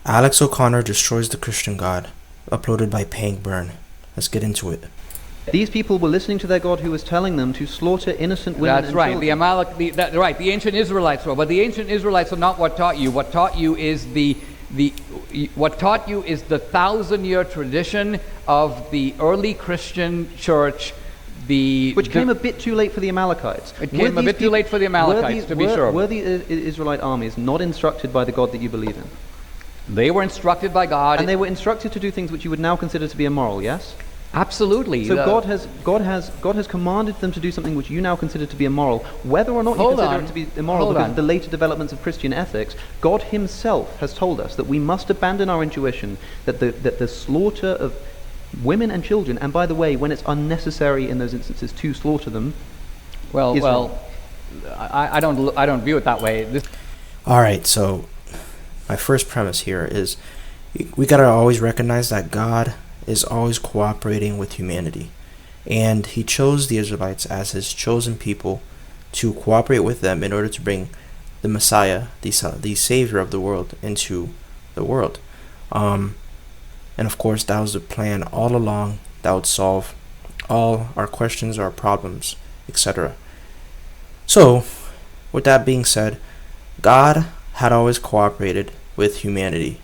Alex O'Connor Destroys the Christian God, uploaded by Pank Burn. Let's get into it. These people were listening to their God who was telling them to slaughter innocent women That's and right. children. The ancient Israelites were, but the ancient Israelites are not what taught you. What taught you is the 1,000-year tradition of the early Christian church. Which came a bit too late for the Amalekites. It came a bit too late for the Amalekites, to be sure. Were the Israelite armies not instructed by the God that you believe in? They were instructed by God. And they were instructed to do things which you would now consider to be immoral, yes? Absolutely. So God has commanded them to do something which you now consider to be immoral, whether or not you consider it to be immoral because of the later developments of Christian ethics. God himself has told us that we must abandon our intuition that the slaughter of women and children, and by the way, when it's unnecessary in those instances to slaughter them, is wrong. I don't view it that way. All right, so my first premise here is we gotta always recognize that God is always cooperating with humanity, and he chose the Israelites as his chosen people to cooperate with them in order to bring the Messiah, the Savior of the world, into the world. And of course, that was the plan all along. That would solve all our questions, our problems, etc. So, with that being said, God had always cooperated with humanity.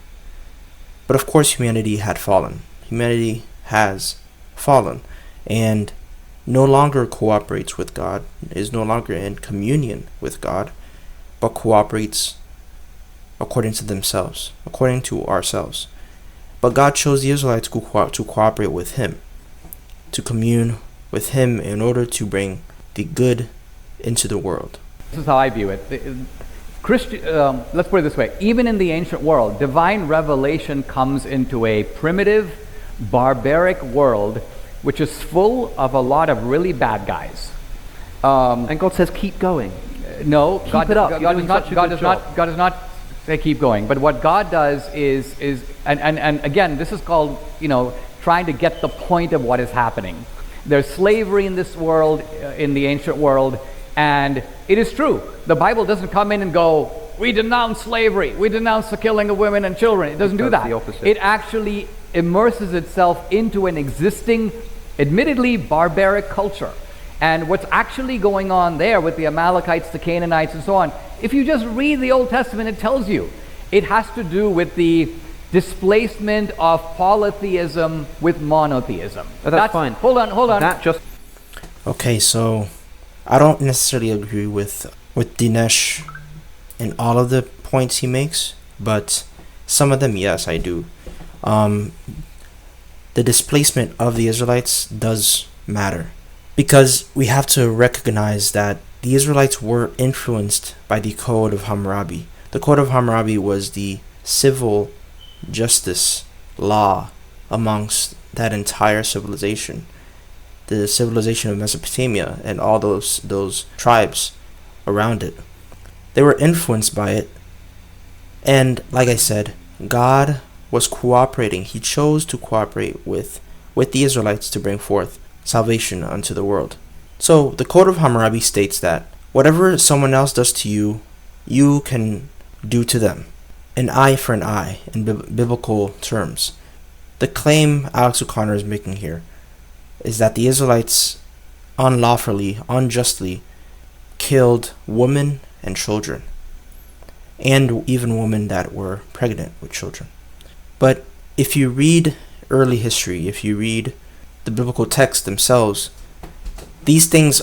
But of course, humanity had fallen. Humanity has fallen and no longer cooperates with God, is no longer in communion with God, but cooperates according to themselves, according to ourselves. But God chose the Israelites to cooperate with him, to commune with him in order to bring the good into the world. This is how I view it. Let's put it this way. Even in the ancient world, divine revelation comes into a primitive, barbaric world which is full of a lot of really bad guys. And God says, keep going. No, Keep it up. God does not say keep going. But what God does is and again, this is called, trying to get the point of what is happening. There's slavery in this world, in the ancient world, and it is true. The Bible doesn't come in and go, we denounce slavery, we denounce the killing of women and children. It doesn't do that. The opposite. It actually immerses itself into an existing, admittedly barbaric culture. And what's actually going on there with the Amalekites, the Canaanites, and so on, if you just read the Old Testament, it tells you it has to do with the displacement of polytheism with monotheism. That's fine. Hold on. Okay, so I don't necessarily agree with Dinesh in all of the points he makes, but some of them, yes, I do. The displacement of the Israelites does matter, because we have to recognize that the Israelites were influenced by the Code of Hammurabi. The Code of Hammurabi was the civil justice law amongst that entire civilization, the civilization of Mesopotamia and all those tribes around it. They were influenced by it, and like I said, God was cooperating. He chose to cooperate with the Israelites to bring forth salvation unto the world. So the Code of Hammurabi states that whatever someone else does to you, you can do to them. An eye for an eye in biblical terms. The claim Alex O'Connor is making here is that the Israelites unlawfully, unjustly killed women and children, and even women that were pregnant with children. But if you read early history, if you read the biblical texts themselves, these things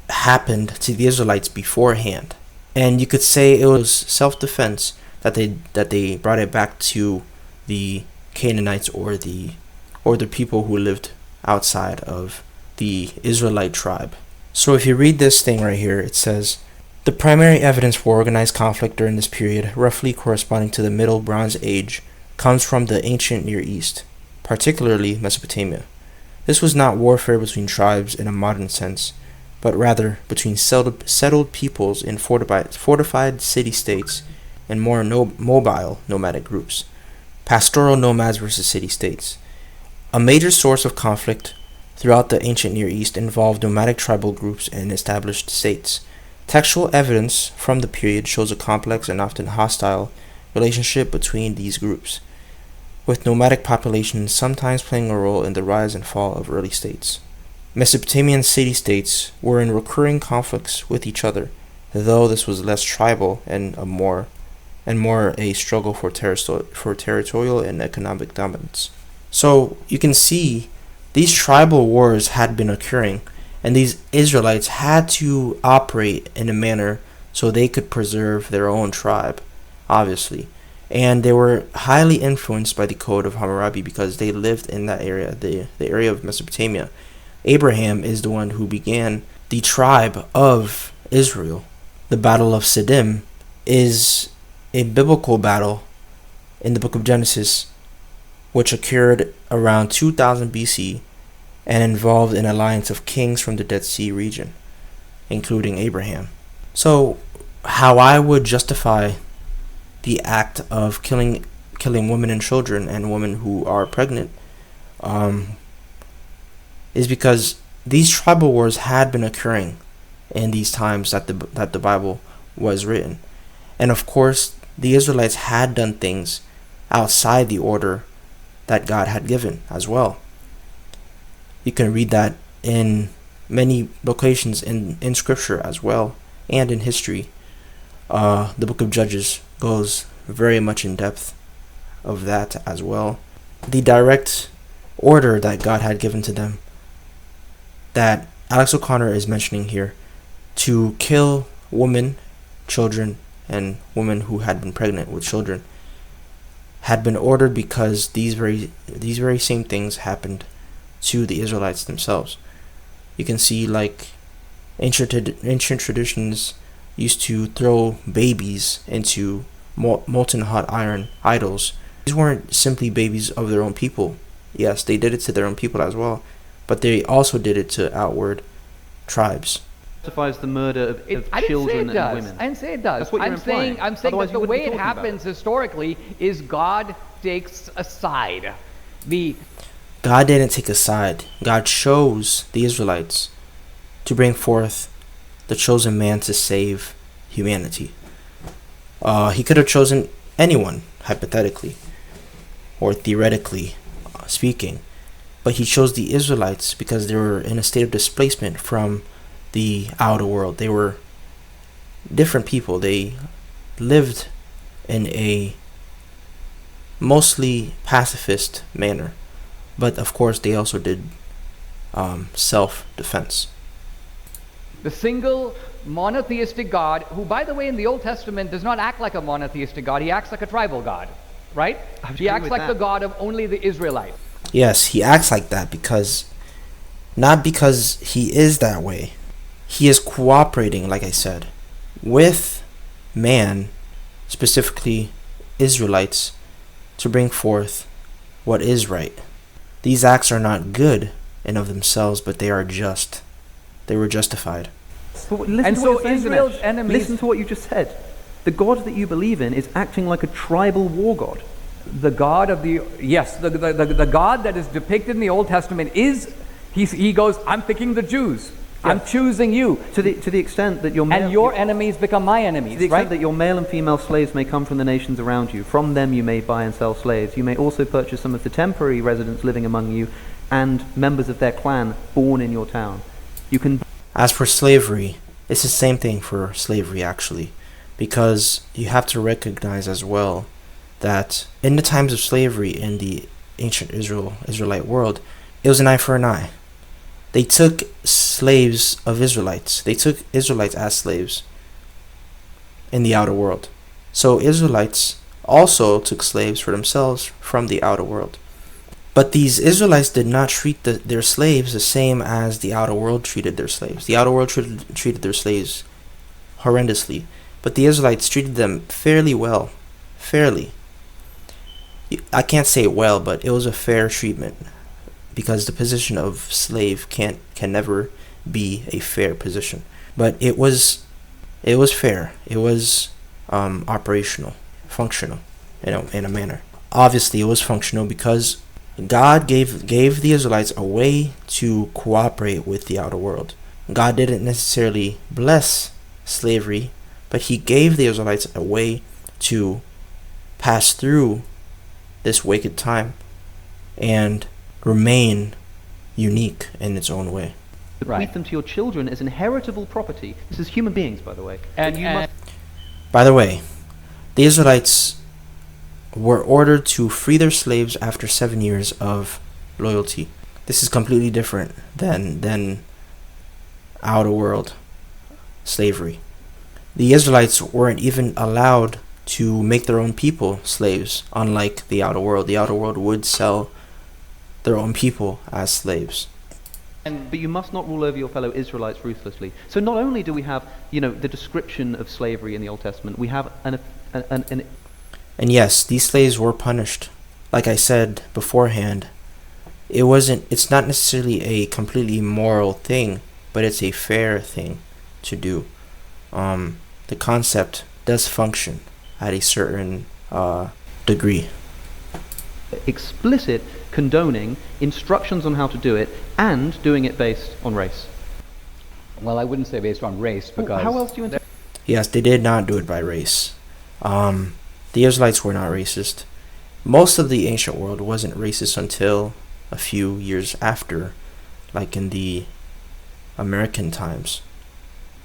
happened to the Israelites beforehand, and you could say it was self-defense that they brought it back to the Canaanites or the people who lived outside of the Israelite tribe. So if you read this thing right here, it says, the primary evidence for organized conflict during this period, roughly corresponding to the Middle Bronze Age, comes from the ancient Near East, particularly Mesopotamia. This was not warfare between tribes in a modern sense, but rather between settled peoples in fortified city-states and more mobile nomadic groups. Pastoral nomads versus city-states. A major source of conflict throughout the ancient Near East involved nomadic tribal groups and established states. Textual evidence from the period shows a complex and often hostile relationship between these groups, with nomadic populations sometimes playing a role in the rise and fall of early states. Mesopotamian city-states were in recurring conflicts with each other, though this was less tribal and more a struggle for territorial and economic dominance. So you can see these tribal wars had been occurring, and these Israelites had to operate in a manner so they could preserve their own tribe, obviously. And they were highly influenced by the Code of Hammurabi because they lived in that area, the area of Mesopotamia. Abraham is the one who began the tribe of Israel. The Battle of Siddim is a biblical battle in the book of Genesis, which occurred around 2000 BC and involved an alliance of kings from the Dead Sea region, including Abraham. So, how I would justify the act of killing women and children and women who are pregnant is because these tribal wars had been occurring in these times that the Bible was written. And of course, the Israelites had done things outside the order that God had given as well. You can read that in many locations in Scripture as well, and in history. The book of Judges goes very much in depth of that as well. The direct order that God had given to them, that Alex O'Connor is mentioning here, to kill women, children, and women who had been pregnant with children, had been ordered because these very same things happened to the Israelites themselves. You can see, like, ancient traditions used to throw babies into molten hot iron idols. These weren't simply babies of their own people. Yes, they did it to their own people as well, but they also did it to outward tribes. Justifies the murder of children and women. I didn't say it does. That's what you're implying. I'm saying that the way it happens historically is God takes a side. God didn't take a side. God chose the Israelites to bring forth the chosen man to save humanity. He could have chosen anyone, hypothetically, or theoretically speaking, but he chose the Israelites because they were in a state of displacement from the outer world. They were different people. They lived in a mostly pacifist manner, but of course they also did self-defense. The single monotheistic God, who, by the way, in the Old Testament does not act like a monotheistic God. He acts like a tribal God, right? He acts like the God of only the Israelites. Yes, he acts like that not because he is that way. He is cooperating, like I said, with man, specifically Israelites, to bring forth what is right. These acts are not good in of themselves, but they are just. They were justified. Listen to what you just said. The God that you believe in is acting like a tribal war god. The God of the God that is depicted in the Old Testament is, he goes, I'm picking the Jews. Yeah. I'm choosing you. To the extent that your enemies become my enemies, to the extent that your male and female slaves may come from the nations around you. From them you may buy and sell slaves. You may also purchase some of the temporary residents living among you and members of their clan born in your town. You can. As for slavery, it's the same thing for slavery, actually, because you have to recognize as well that in the times of slavery in the ancient Israelite world, it was an eye for an eye. They took slaves of Israelites. They took Israelites as slaves in the outer world. So Israelites also took slaves for themselves from the outer world. But these Israelites did not treat their slaves the same as the outer world treated their slaves. The outer world treated their slaves horrendously, but the Israelites treated them fairly well. Fairly. I can't say well, but it was a fair treatment, because the position of slave can never be a fair position. But it was fair. It was operational, functional, in a manner. Obviously, it was functional because God gave the Israelites a way to cooperate with the outer world. God didn't necessarily bless slavery, but he gave the Israelites a way to pass through this wicked time and remain unique in its own way. Bequeath them to your children as inheritable property. This is human beings, by the way. By the way, the Israelites were ordered to free their slaves after 7 years of loyalty. This is completely different than outer world slavery. The Israelites weren't even allowed to make their own people slaves, unlike the outer world. The outer world would sell their own people as slaves. But you must not rule over your fellow Israelites ruthlessly. So not only do we have, the description of slavery in the Old Testament, we have And yes, these slaves were punished. Like I said beforehand, it's not necessarily a completely moral thing, but it's a fair thing to do. The concept does function at a certain degree. explicit condoning instructions on how to do it and doing it based on race. Well, I wouldn't say based on race because... How else do you... Yes, they did not do it by race. The Israelites were not racist. Most of the ancient world wasn't racist until a few years after, like in the American times.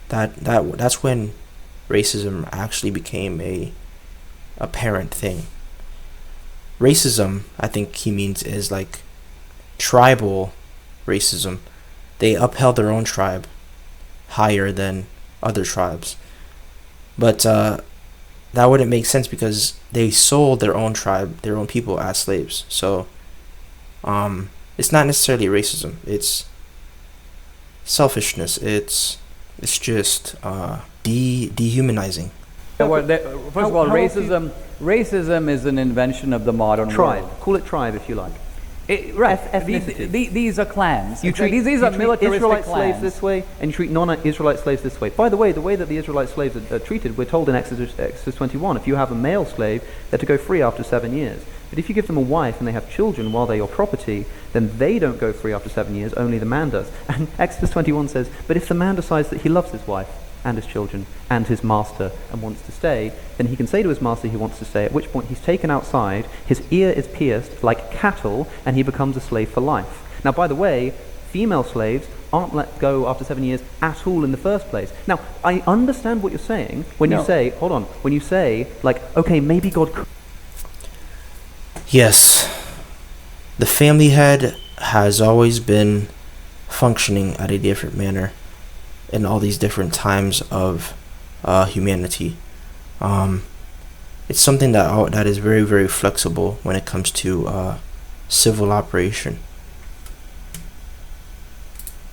That's when racism actually became a apparent thing. Racism, I think he means, is like tribal racism. They upheld their own tribe higher than other tribes. But that wouldn't make sense because they sold their own tribe, their own people as slaves. So it's not necessarily racism. It's selfishness. It's just dehumanizing. First of all, racism is an invention of the modern tribe. world. Call it tribe if you like. Right. These are clans. These are militaristic Israelite clans. slaves this way, and you treat non-Israelite slaves this way. By the way that the Israelite slaves are treated, we're told in Exodus 21, if you have a male slave, they're to go free after 7 years. But if you give them a wife and they have children while they're your property, then they don't go free after 7 years, only the man does. And Exodus 21 says, but if the man decides that he loves his wife and his children and his master and wants to stay, then he can say to his master he wants to stay, at which point he's taken outside, his ear is pierced like cattle, and he becomes a slave for life. Now, by the way, female slaves aren't let go after 7 years at all in the first place. Now, I understand what you're saying when you say, like, okay, maybe God could... Yes, the family head has always been functioning at a different manner in all these different times of humanity. It's something that is very, very flexible when it comes to civil operation.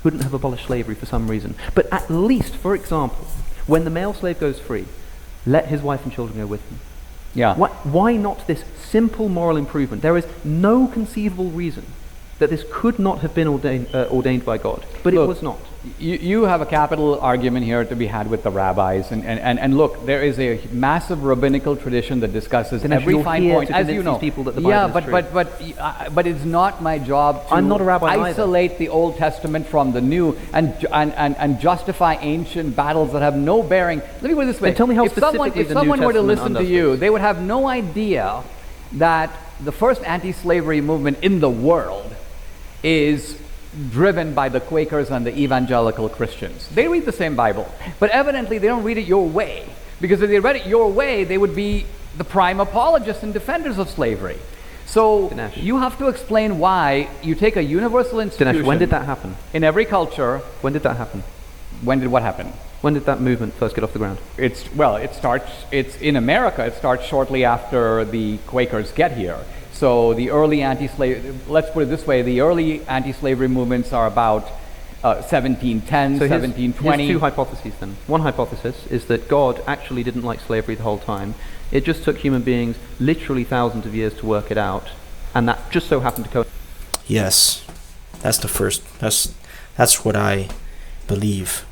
Couldn't have abolished slavery for some reason. But at least, for example, when the male slave goes free, let his wife and children go with him. Yeah. Why not this simple moral improvement? There is no conceivable reason that this could not have been ordained by God, but look, it was not. You have a capital argument here to be had with the rabbis, and look, there is a massive rabbinical tradition that discusses every fine point, as you know. People that the Bible is true. But it's not my job to I'm not a rabbi isolate either. the Old Testament from the New and justify ancient battles that have no bearing. Let me put it this way: and tell me how if someone were to listen to you, they would have no idea that the first anti-slavery movement in the world is driven by the Quakers and the evangelical Christians. They read the same Bible, but evidently they don't read it your way, because if they read it your way, they would be the prime apologists and defenders of slavery. So Dinesh, you have to explain why you take a universal institution. Dinesh, when did that happen? In every culture. When did that happen? When did what happen? When did that movement first get off the ground? It's in America, it starts shortly after the Quakers get here. So the early let's put it this way, the early anti-slavery movements are about 1710, so 1720. Here's two hypotheses then. One hypothesis is that God actually didn't like slavery the whole time. It just took human beings literally thousands of years to work it out, and that just so happened to coincide. Yes, that's what I believe.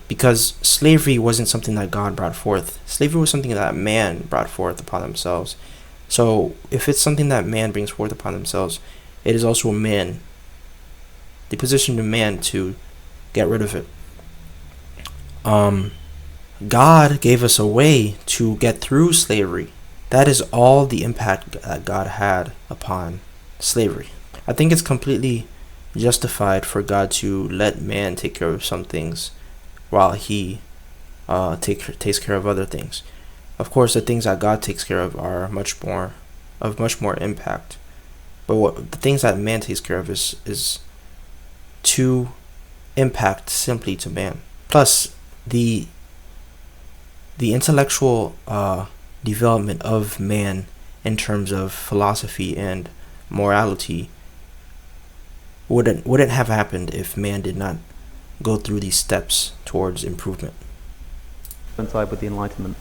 Because slavery wasn't something that God brought forth. Slavery was something that man brought forth upon themselves. So if it's something that man brings forth upon themselves, it is also the position of man to get rid of it. God gave us a way to get through slavery That is all the impact that God had upon slavery. I think it's completely justified for God to let man take care of some things while he takes care of other things. Of course, the things that God takes care of are much more impact. But what the things that man takes care of is to impact simply to man. Plus, the intellectual development of man in terms of philosophy and morality wouldn't have happened if man did not go through these steps towards improvement. Coincide with the Enlightenment.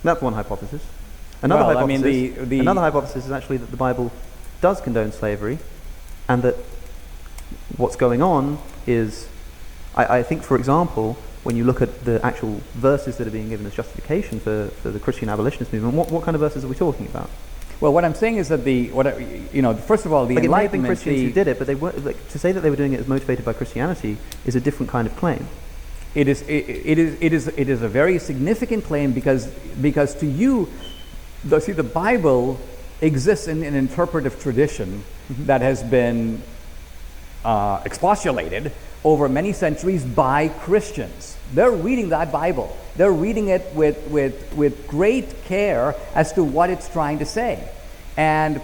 That's one hypothesis. Another hypothesis is actually that the Bible does condone slavery, and that what's going on is, I think, for example, when you look at the actual verses that are being given as justification for the Christian abolitionist movement, what kind of verses are we talking about? Well, what I'm saying is that first of all, the Enlightenment... It might have been Christians who did it, but they were, to say that they were doing it as motivated by Christianity is a different kind of claim. It is a very significant claim because to you, the Bible exists in an interpretive tradition that has been expostulated over many centuries by Christians. They're reading that Bible. They're reading it with great care as to what it's trying to say. And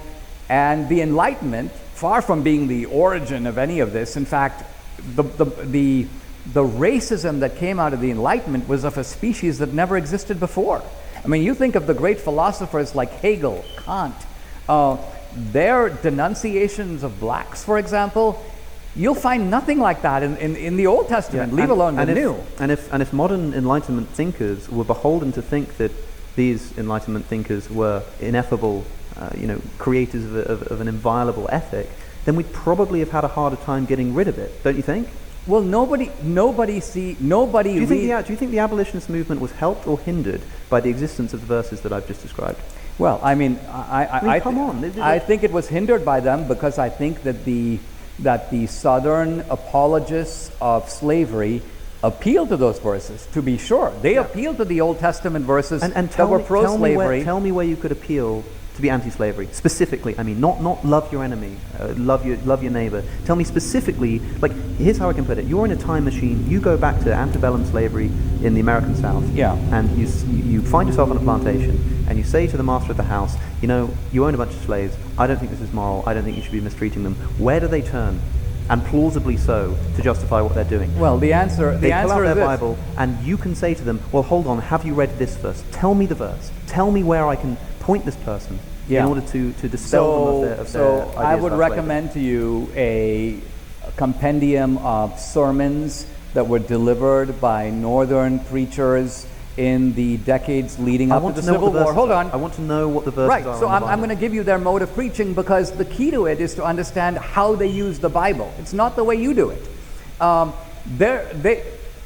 the Enlightenment, far from being the origin of any of this, in fact, the racism that came out of the Enlightenment was of a species that never existed before. I mean, you think of the great philosophers like Hegel, Kant, their denunciations of blacks, for example, you'll find nothing like that in the Old Testament, leave alone the New. And if modern Enlightenment thinkers were beholden to think that these Enlightenment thinkers were ineffable, creators of an inviolable ethic, then we'd probably have had a harder time getting rid of it, don't you think? Well, nobody. Do you think the abolitionist movement was helped or hindered by the existence of the verses that I've just described? Well, I mean, I think it was hindered by them because I think that the Southern apologists of slavery appealed to those verses. To be sure, they appealed to the Old Testament verses that were pro-slavery. Tell me where you could appeal to be anti-slavery specifically. I mean, not love your enemy, love your neighbor. Tell me specifically. Like, here's how I can put it: you're in a time machine. You go back to antebellum slavery in the American South. Yeah. And you find yourself on a plantation, and you say to the master of the house, you own a bunch of slaves. I don't think this is moral. I don't think you should be mistreating them. Where do they turn? And plausibly so, to justify what they're doing. Well, the answer they pull out is their this. Bible, and you can say to them, well, hold on, have you read this verse? Tell me the verse. Tell me where I can point this person in order to dispel them of their ideas. I would about recommend to you a compendium of sermons that were delivered by Northern preachers in the decades leading up to the Civil War. Hold on. I want to know what the verses are. Right, so I'm going to give you their mode of preaching because the key to it is to understand how they use the Bible. It's not the way you do it.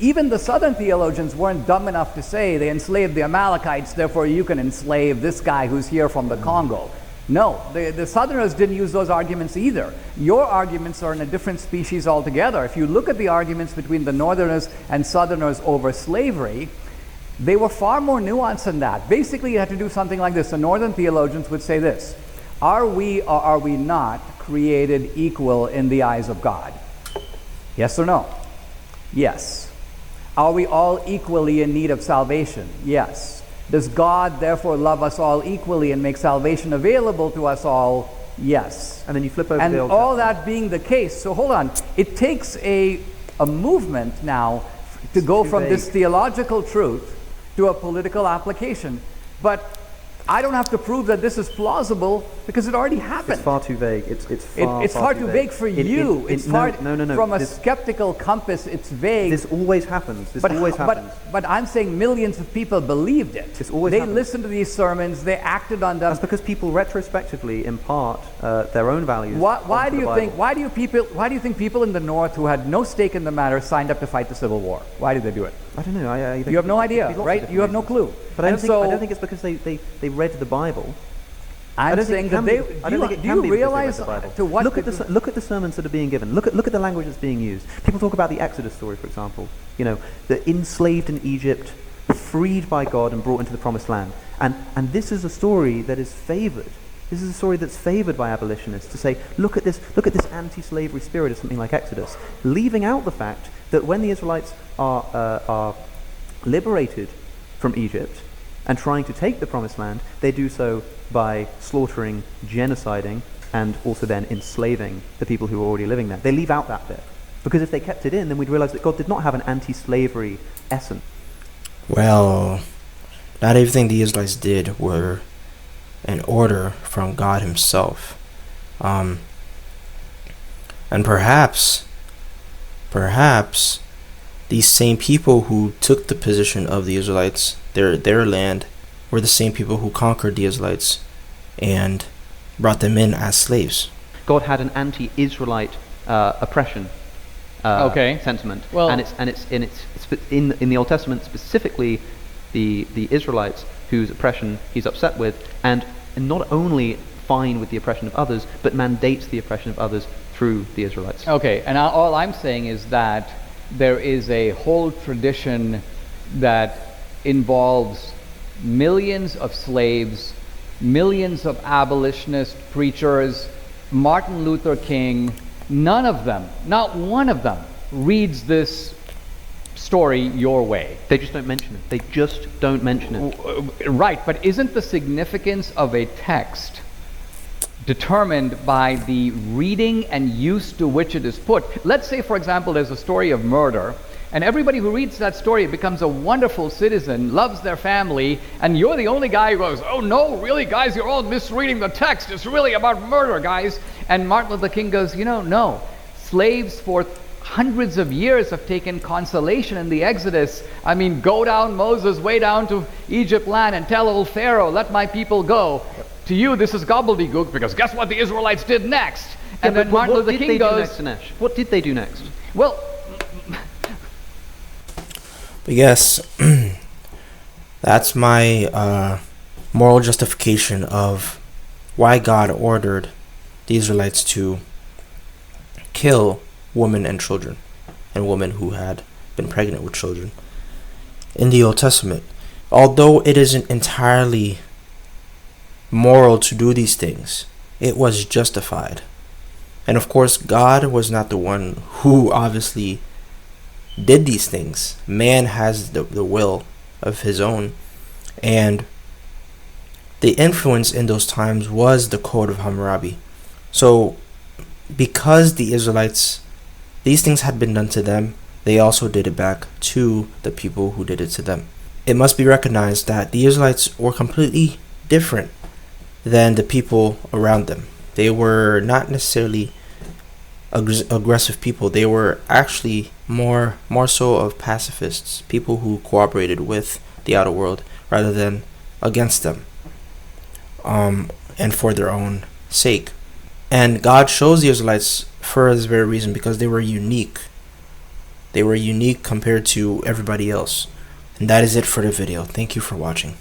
Even the Southern theologians weren't dumb enough to say they enslaved the Amalekites, therefore you can enslave this guy who's here from the Congo. No, the Southerners didn't use those arguments either. Your arguments are in a different species altogether. If you look at the arguments between the Northerners and Southerners over slavery, they were far more nuanced than that. Basically, you had to do something like this. The Northern theologians would say this: are we or are we not created equal in the eyes of God? Yes or no? Yes. Are we all equally in need of salvation? Yes. Does God therefore love us all equally and make salvation available to us all? Yes. And then you flip over and the Old all Testament. that being the case, so hold on. It takes a movement now to go from this theological truth to a political application. But I don't have to prove that this is plausible because it already happened. It's far too vague. It's far too vague for you. No. From a skeptical compass, it's vague. This always happens. But I'm saying millions of people believed it. They happens. listened to these sermons. They acted on them. That's because people retrospectively impart their own values. Why do you think people in the North who had no stake in the matter signed up to fight the Civil War? Why did they do it? I don't know. You have no idea, right? You have no clue. But I don't think it's because they read the Bible. I'm saying that do you realize to what? Look at the sermons that are being given. Look at the language that's being used. People talk about the Exodus story, for example. The enslaved in Egypt, freed by God and brought into the promised land. And this is a story that is favored. This is a story that's favored by abolitionists to say, look at this anti-slavery spirit of something like Exodus, leaving out the fact that when the Israelites are liberated from Egypt and trying to take the promised land, they do so by slaughtering, genociding, and also then enslaving the people who were already living there. They leave out that bit. Because if they kept it in, then we'd realize that God did not have an anti-slavery essence. Well, not everything the Israelites did were an order from God himself. And perhaps these same people who took the position of the Israelites, their land, were the same people who conquered the Israelites and brought them in as slaves. God had an anti-Israelite oppression sentiment, well, and it's in the Old Testament specifically the Israelites whose oppression he's upset with, and not only fine with the oppression of others, but mandates the oppression of others through the Israelites. Okay, and all I'm saying is that there is a whole tradition that involves millions of slaves, millions of abolitionist preachers, Martin Luther King. None of them, not one of them, reads this story your way. They just don't mention it. They just don't mention it. Right, but isn't the significance of a text determined by the reading and use to which it is put? Let's say, for example, there's a story of murder, and everybody who reads that story becomes a wonderful citizen, loves their family, and you're the only guy who goes, oh no, really guys, you're all misreading the text, it's really about murder, guys. And Martin Luther King goes, no, slaves for hundreds of years have taken consolation in the Exodus. I mean, go down, Moses, way down to Egypt land and tell old Pharaoh, let my people go. To you, this is gobbledygook, because guess what the Israelites did next? And then Martin Luther King goes, what did they do next? Well, but yes, that's my moral justification of why God ordered the Israelites to kill women and children, and women who had been pregnant with children in the Old Testament. Although it isn't entirely moral to do these things, it was justified. And of course, God was not the one who obviously did these things. Man has the will of his own, and the influence in those times was the Code of Hammurabi. So because the Israelites, these things had been done to them, they also did it back to the people who did it to them. It must be recognized that the Israelites were completely different than the people around them. They were not necessarily aggressive people. They were actually more so of pacifists, people who cooperated with the outer world rather than against them, and for their own sake. And God chose the Israelites for this very reason, because they were unique. They were unique compared to everybody else. And that is it for the video. Thank you for watching.